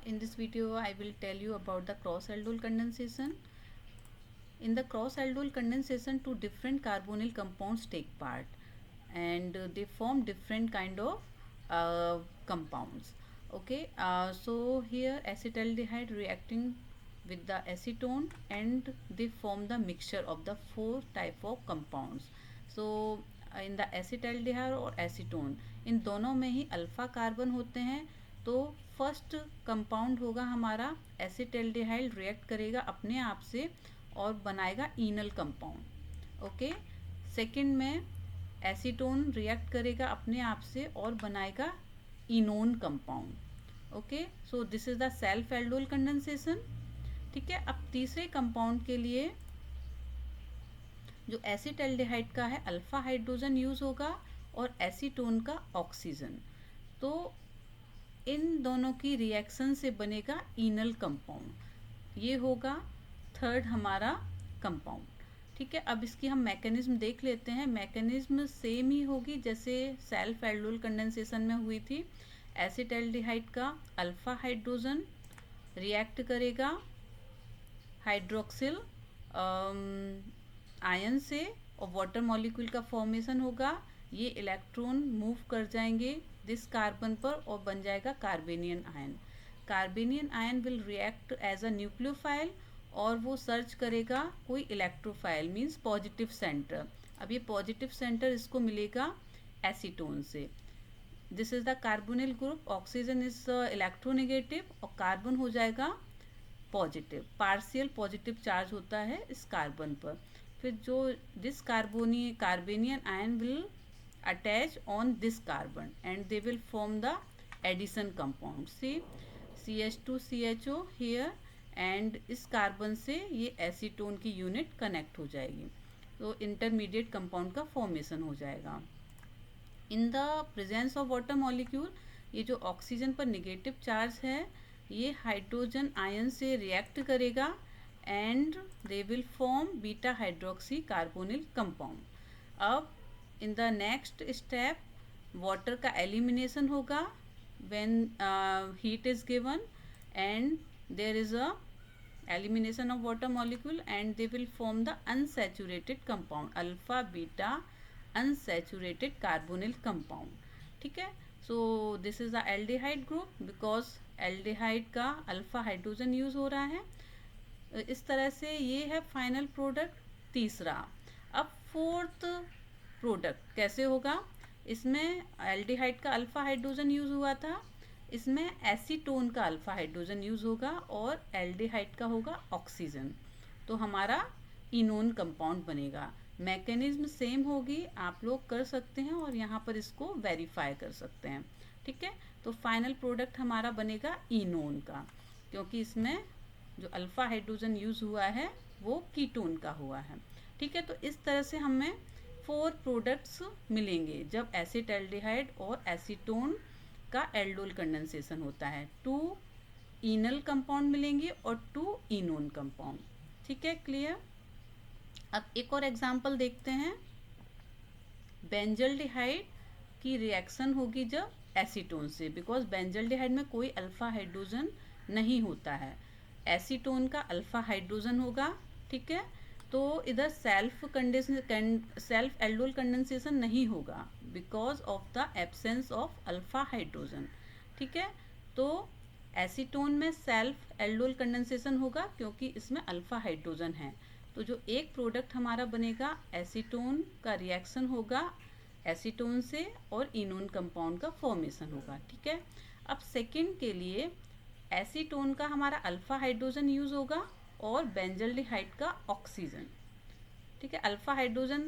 In this video I will tell you about the cross-aldol condensation. In the cross-aldol condensation, two different carbonyl compounds take part and they form different kind of compounds. Okay, so here acetaldehyde reacting with the acetone and they form the mixture of the four type of compounds. So in the acetaldehyde और acetone, इन दोनों में ही alpha carbon होते हैं. तो first compound होगा हमारा acetaldehyde, react करेगा अपने आप से और बनाएगा इनल कंपाउंड. ओके, सेकंड में एसीटोन रिएक्ट करेगा अपने आप से और बनाएगा इनोन compound. Okay, so this is the self aldol condensation. ठीक है, अब तीसरे कंपाउंड के लिए जो एसिटाल्डिहाइड का है अल्फा हाइड्रोजन यूज होगा और एसीटोन का ऑक्सीजन. तो इन दोनों की रिएक्शन से बनेगा इनल कंपाउंड. ये होगा थर्ड हमारा कंपाउंड. ठीक है, अब इसकी हम मैकेनिज्म देख लेते हैं. मैकेनिज्म सेम ही होगी जैसे सेल्फ एल्डोल कंडेंसेशन में हुई थी. एसिटाल्डिहाइड का अल्फा हाइड्रोजन रिएक्ट करेगा हाइड्रोक्सिल आयन से और वाटर मॉलिक्यूल का फॉर्मेशन होगा. ये इलेक्ट्रॉन मूव कर जाएंगे दिस कार्बन पर और बन जाएगा carbanion ion. Carbanion ion will react as a nucleophile और वो सर्च करेगा कोई इलेक्ट्रोफाइल मीन्स पॉजिटिव सेंटर. अब ये पॉजिटिव सेंटर इसको मिलेगा एसीटोन से. This is the carbonyl group. Oxygen is electronegative और कार्बन हो जाएगा पॉजिटिव. पार्शियल पॉजिटिव चार्ज होता है इस कार्बन पर. फिर जो this carbanion ion will attach on this carbon and they will form the addition compound. See CH2CHO here and इस कार्बन से ये एसीटोन की यूनिट कनेक्ट हो जाएगी तो इंटरमीडिएट कंपाउंड का फॉर्मेशन हो जाएगा. In the presence of water molecule ये जो ऑक्सीजन पर निगेटिव चार्ज है ये हाइड्रोजन आयन से रिएक्ट करेगा and they will form beta hydroxy carbonyl compound. अब in the next step water का एलिमिनेशन होगा when heat is given and there is a elimination of water molecule and they will form the unsaturated compound alpha beta unsaturated carbonyl compound. ठीक है, so this is the aldehyde group because aldehyde का alpha hydrogen use हो रहा है. इस तरह से ये है फाइनल प्रोडक्ट तीसरा. अब फोर्थ प्रोडक्ट कैसे होगा. इसमें एल्डिहाइड का अल्फा हाइड्रोजन यूज हुआ था, इसमें एसीटोन का अल्फा हाइड्रोजन यूज होगा और एल्डिहाइड का होगा ऑक्सीजन. तो हमारा इनोन कंपाउंड बनेगा. मैकेनिज्म सेम होगी, आप लोग कर सकते हैं और यहाँ पर इसको वेरीफाई कर सकते हैं. ठीक है, तो फाइनल प्रोडक्ट हमारा बनेगा इनोन का क्योंकि इसमें जो अल्फा हाइड्रोजन यूज हुआ है वो कीटोन का हुआ है. ठीक है, तो इस तरह से हमें 4 प्रोडक्ट्स मिलेंगे जब एसिटाल्डिहाइड और एसीटोन का एल्डोल कंडेंसेशन होता है. 2 इनल कंपाउंड मिलेंगे और 2 इनोन कंपाउंड. ठीक है, क्लियर. अब एक और एग्जांपल देखते हैं. बेंजल्डिहाइड की रिएक्शन होगी जब एसीटोन से बिकॉज बेंजल्डिहाइड में कोई अल्फा हाइड्रोजन नहीं होता है. एसीटोन का अल्फा हाइड्रोजन होगा. ठीक है, तो इधर सेल्फ एल्डोल कंडेंसेशन नहीं होगा because of the absence of alpha hydrogen. ठीक है, तो एसीटोन में सेल्फ एल्डोल कंडेंसेशन होगा क्योंकि इसमें अल्फा हाइड्रोजन है. तो जो एक प्रोडक्ट हमारा बनेगा एसीटोन का रिएक्शन होगा एसीटोन से और इनोन कंपाउंड का फॉर्मेशन होगा. ठीक है, अब सेकंड के लिए एसीटोन का हमारा अल्फा हाइड्रोजन यूज होगा और बेंजल्डिहाइड का ऑक्सीजन. ठीक है, अल्फा हाइड्रोजन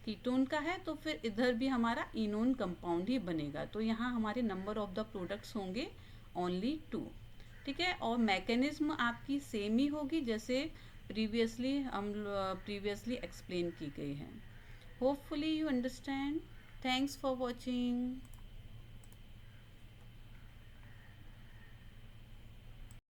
कीटोन का है तो फिर इधर भी हमारा इनोन कंपाउंड ही बनेगा. तो यहाँ हमारे नंबर ऑफ द प्रोडक्ट्स होंगे ओनली 2. ठीक है, और मैकेनिज्म आपकी सेम ही होगी जैसे प्रीवियसली एक्सप्लेन की गई है. Hopefully you understand. Thanks for watching.